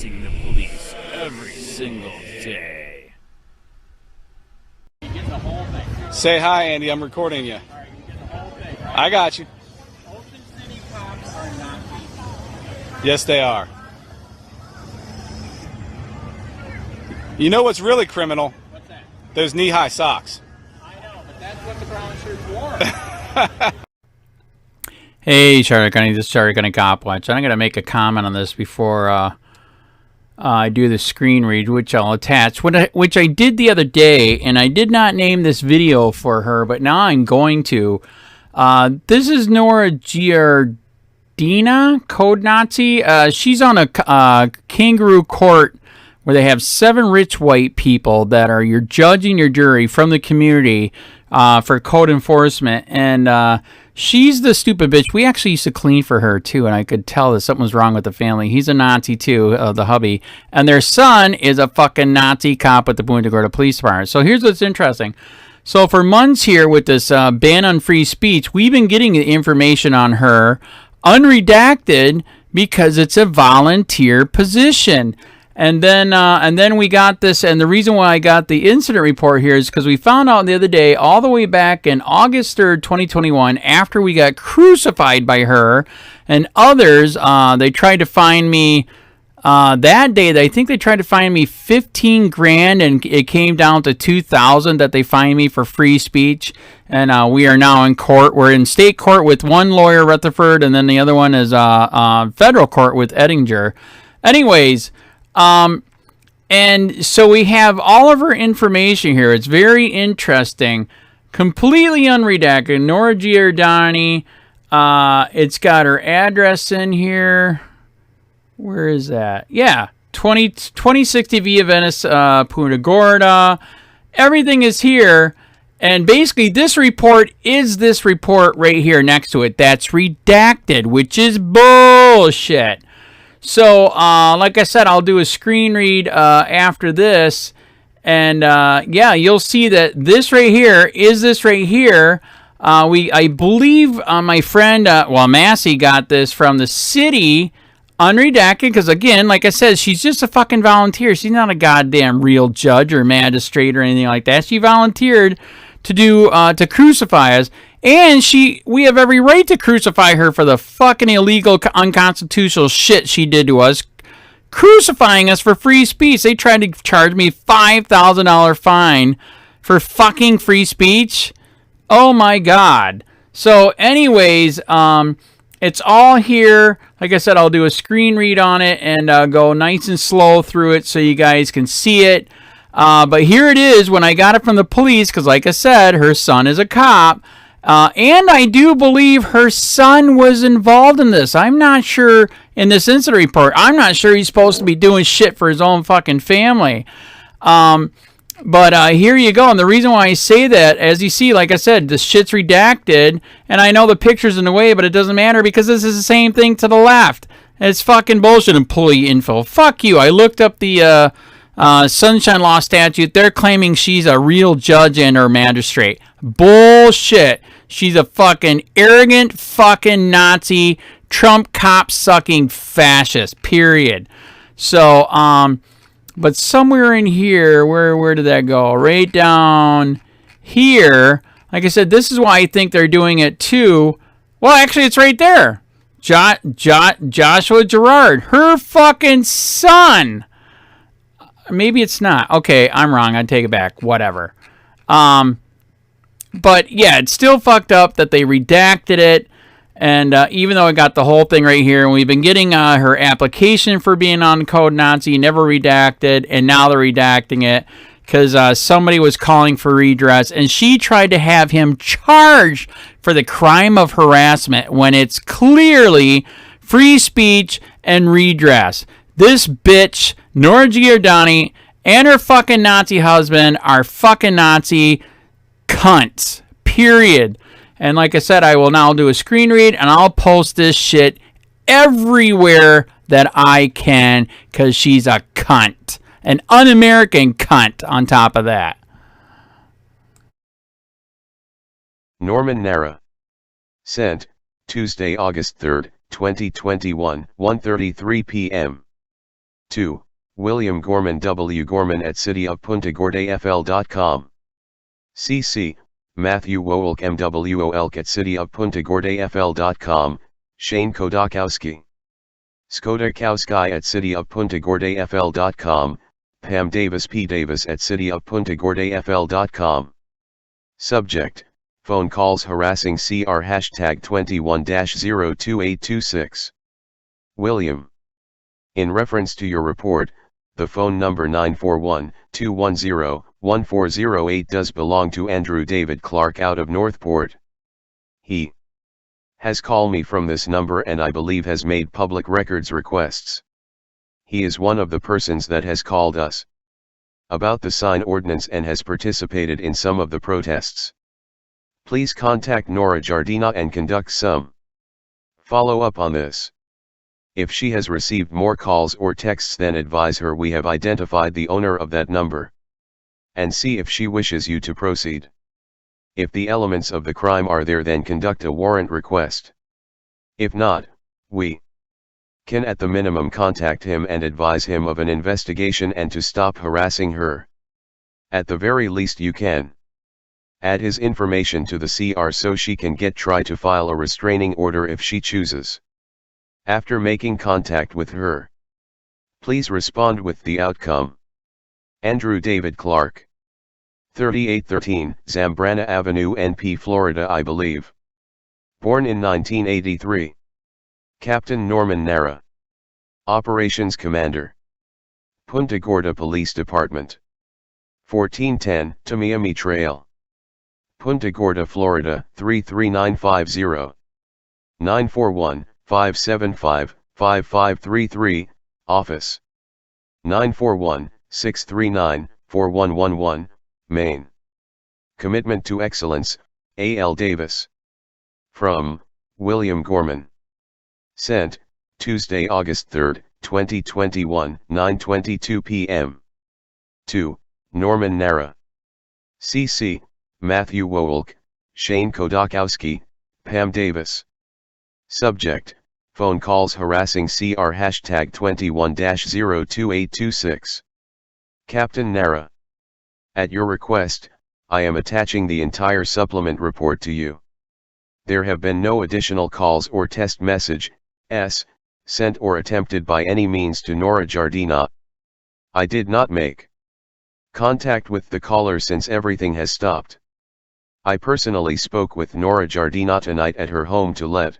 harassing the police every single day. You get the whole thing. Say hi, Andy. I'm recording you. All right, you get the whole thing. Right? I got you. Ocean City cops are not people. Yes, they are. You know what's really criminal? What's that? Those knee-high socks. I know, but that's what the brown shirts wore. Hey, Charlie Gunny, this is Charlie Gunny COPWATCH. I'm going to make a comment on this before I do the screen read, which I'll attach, which I did the other day, and I did not name this video for her, but now I'm going to. This is Nora Giardina, Code Nazi. She's on a kangaroo court where they have 7 rich white people that are your judge and your jury from the community for code enforcement, and she's the stupid bitch. We actually used to clean for her, too, and I could tell that something was wrong with the family. He's a Nazi, too, the hubby. And their son is a fucking Nazi cop with the Punta Gorda Police Department. So here's what's interesting. So for months here with this ban on free speech, we've been getting the information on her unredacted because it's a volunteer position. And then we got this, and the reason why I got the incident report here is because we found out the other day, all the way back in August 3rd, 2021, after we got crucified by her and others, they tried to find me that day. I think they tried to find me 15 grand, and it came down to 2,000 that they fined me for free speech. And we are now in court. We're in state court with one lawyer, Rutherford, and then the other one is federal court with Ettinger. Anyways. And so we have all of her information here. It's very interesting. Completely unredacted. Nora Giardina. It's got her address in here. Where is that? Yeah. 2060 Via Venice, Punta Gorda. Everything is here. And basically this report is this report right here next to it. That's redacted, which is bullshit. So, like I said, I'll do a screen read after this, and yeah, you'll see that this right here is this right here. I believe my friend, Massey got this from the city, unredacted, because again, like I said, she's just a fucking volunteer. She's not a goddamn real judge or magistrate or anything like that. She volunteered to do to crucify us. And we have every right to crucify her for the fucking illegal, unconstitutional shit she did to us, crucifying us for free speech. They tried to charge me $5,000 fine for fucking free speech. Oh my God. So anyways, it's all here. Like I said, I'll do a screen read on it and go nice and slow through it so you guys can see it. But here it is when I got it from the police, because like I said, her son is a cop. And I do believe her son was involved in this. I'm not sure in this incident report. I'm not sure he's supposed to be doing shit for his own fucking family. But here you go. And the reason why I say that, as you see, like I said, the shit's redacted. And I know the picture's in the way, but it doesn't matter because this is the same thing to the left. It's fucking bullshit, employee info. Fuck you. I looked up the Sunshine Law statute. They're claiming she's a real judge and or magistrate. Bullshit. She's a fucking arrogant fucking Nazi, Trump cop-sucking fascist, period. So, but somewhere in here, where did that go? Right down here. Like I said, this is why I think they're doing it too. Well, actually, it's right there. Joshua Gerard, her fucking son. Maybe it's not. Okay, I'm wrong. I take it back. Whatever. But yeah, it's still fucked up that they redacted it. And even though I got the whole thing right here, and we've been getting her application for being on Code Nazi, never redacted, and now they're redacting it because somebody was calling for redress, and she tried to have him charged for the crime of harassment when it's clearly free speech and redress. This bitch, Nora Giardina, and her fucking Nazi husband are fucking Nazi cunts, period. And like I said, I will now do a screen read, and I'll post this shit everywhere that I can because she's a cunt. An un-American cunt on top of that. Norman Nara. Sent, Tuesday, August 3rd, 2021, 1:33 p.m. 2. William Gorman W. Gorman at cityofpuntagordafl.com. CC. Matthew Woelk MWOLK at cityofpuntagordafl.com, Shane Kodakowski. Skodakowski at cityofpuntagordafl.com, Pam Davis P. Davis at cityofpuntagordafl.com. Subject, phone calls harassing CR hashtag 21-02826. William. In reference to your report, the phone number 941-210-1408 does belong to Andrew David Clark out of Northport. He has called me from this number and I believe has made public records requests. He is one of the persons that has called us about the sign ordinance and has participated in some of the protests. Please contact Nora Giardina and conduct some follow-up on this. If she has received more calls or texts, then advise her we have identified the owner of that number, and see if she wishes you to proceed. If the elements of the crime are there, then conduct a warrant request. If not, we can at the minimum contact him and advise him of an investigation and to stop harassing her. At the very least you can add his information to the CR so she can try to file a restraining order if she chooses. After making contact with her, please respond with the outcome. Andrew David Clark, 3813 Zambrana Avenue, NP, Florida, I believe. Born in 1983. Captain Norman Nara. Operations Commander, Punta Gorda Police Department. 1410 Tamiami Trail, Punta Gorda, Florida, 33950. 941-575-5533, Office. 941-639-4111, Maine. Commitment to Excellence, A.L. Davis. From William Gorman. Sent, Tuesday, August 3, 2021, 9:22 p.m. To Norman Nara. CC, Matthew Woelk, Shane Kodakowski, Pam Davis. Subject, phone calls harassing CR hashtag 21-02826. Captain Nara. At your request, I am attaching the entire supplement report to you. There have been no additional calls or text messages sent or attempted by any means to Nora Giardina. I did not make contact with the caller since everything has stopped. I personally spoke with Nora Giardina tonight at her home to let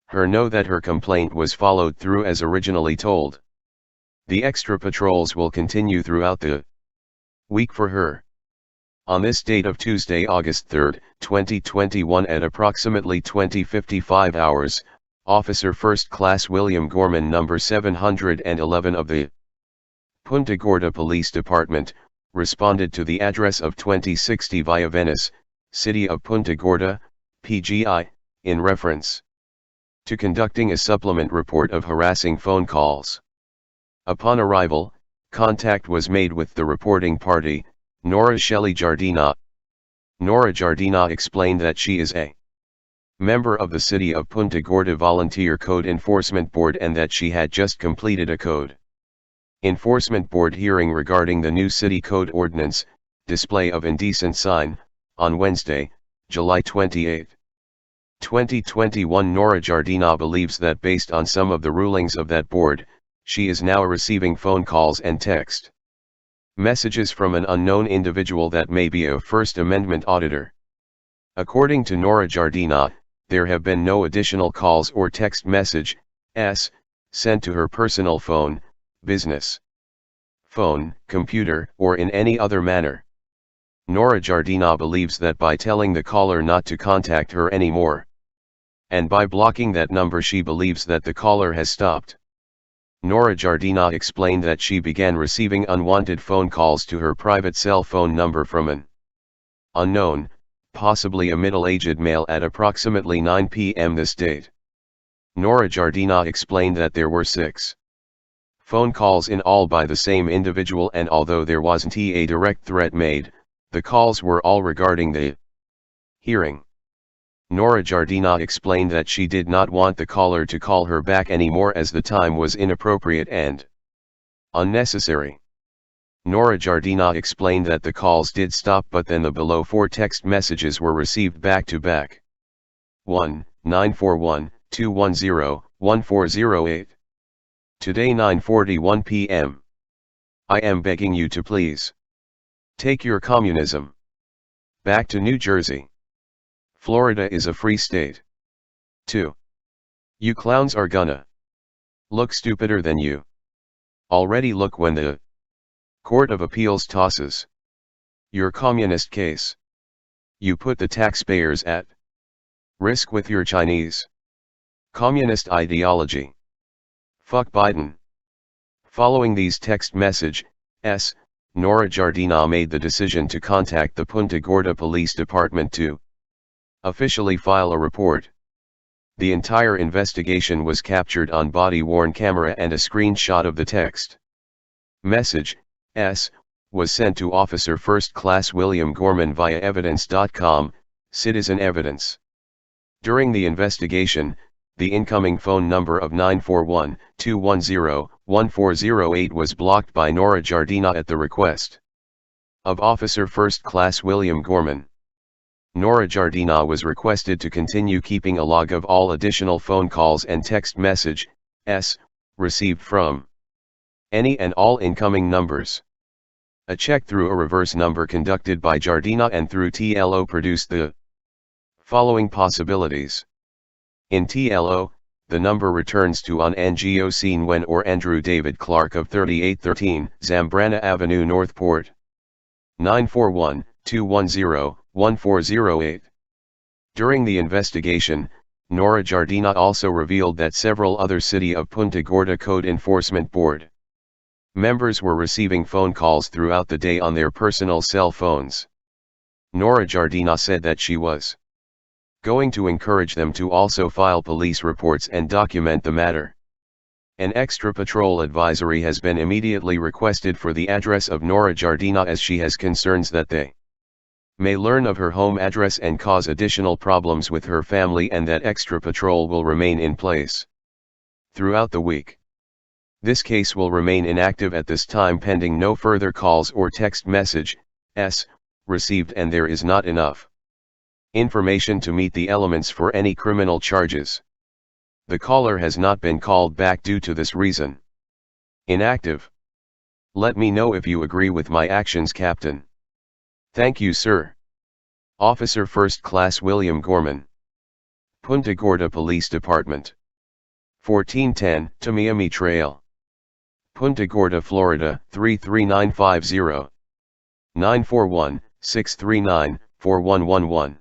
her know that her complaint was followed through as originally told. The extra patrols will continue throughout the week for her. On this date of Tuesday, August 3, 2021 at approximately 20:55 hours, Officer First Class William Gorman, number 711 of the Punta Gorda Police Department, responded to the address of 2060 Via Venice, City of Punta Gorda, PGI, in reference to conducting a supplement report of harassing phone calls. Upon arrival, contact was made with the reporting party, Nora Shelley Giardina. Nora Giardina explained that she is a member of the City of Punta Gorda Volunteer Code Enforcement Board and that she had just completed a Code Enforcement Board hearing regarding the new City Code Ordinance, display of indecent sign, on Wednesday, July 28, 2021. Nora Giardina believes that based on some of the rulings of that board, she is now receiving phone calls and text messages from an unknown individual that may be a First Amendment auditor. According to Nora Giardina, there have been no additional calls or text messages sent to her personal phone, business phone, computer, or in any other manner. Nora Giardina believes that by telling the caller not to contact her anymore, and by blocking that number, she believes that the caller has stopped. Nora Giardina explained that she began receiving unwanted phone calls to her private cell phone number from an unknown, possibly a middle-aged male at approximately 9 p.m. this date. Nora Giardina explained that there were 6 phone calls in all by the same individual, and although there wasn't a direct threat made, the calls were all regarding the hearing. Nora Giardina explained that she did not want the caller to call her back anymore as the time was inappropriate and Unnecessary. Nora Giardina explained that the calls did stop, but then the below 4 text messages were received back to back. 1, 941, 210, 1408. Today 9:41 p.m. I am begging you to please take your communism back to New Jersey. Florida is a free state. 2. You clowns are gonna look stupider than you already look when the Court of Appeals tosses your communist case. You put the taxpayers at risk with your Chinese communist ideology. Fuck Biden. Following these text messages, Nora Giardina made the decision to contact the Punta Gorda Police Department to officially file a report. The entire investigation was captured on body-worn camera, and a screenshot of the text message was sent to Officer First Class William Gorman via evidence.com, Citizen Evidence. During the investigation, the incoming phone number of 941-210-1408 was blocked by Nora Giardina at the request of Officer First Class William Gorman. Nora Giardina was requested to continue keeping a log of all additional phone calls and text messages received from any and all incoming numbers. A check through a reverse number conducted by Giardina and through TLO produced the following possibilities. In TLO, the number returns to an NGO scene when or Andrew David Clark of 3813 Zambrana Avenue Northport. 941-210-1408. During the investigation, Nora Giardina also revealed that several other City of Punta Gorda Code Enforcement Board members were receiving phone calls throughout the day on their personal cell phones. Nora Giardina said that she was going to encourage them to also file police reports and document the matter. An extra patrol advisory has been immediately requested for the address of Nora Giardina, as she has concerns that they may learn of her home address and cause additional problems with her family, and that extra patrol will remain in place throughout the week. This case will remain inactive at this time pending no further calls or text messages received, and there is not enough information to meet the elements for any criminal charges. The caller has not been called back due to this reason. Inactive. Let me know if you agree with my actions, Captain. Thank you, sir. Officer First Class William Gorman. Punta Gorda Police Department. 1410 Tamiami Trail, Punta Gorda, Florida 33950. 941-639-4111.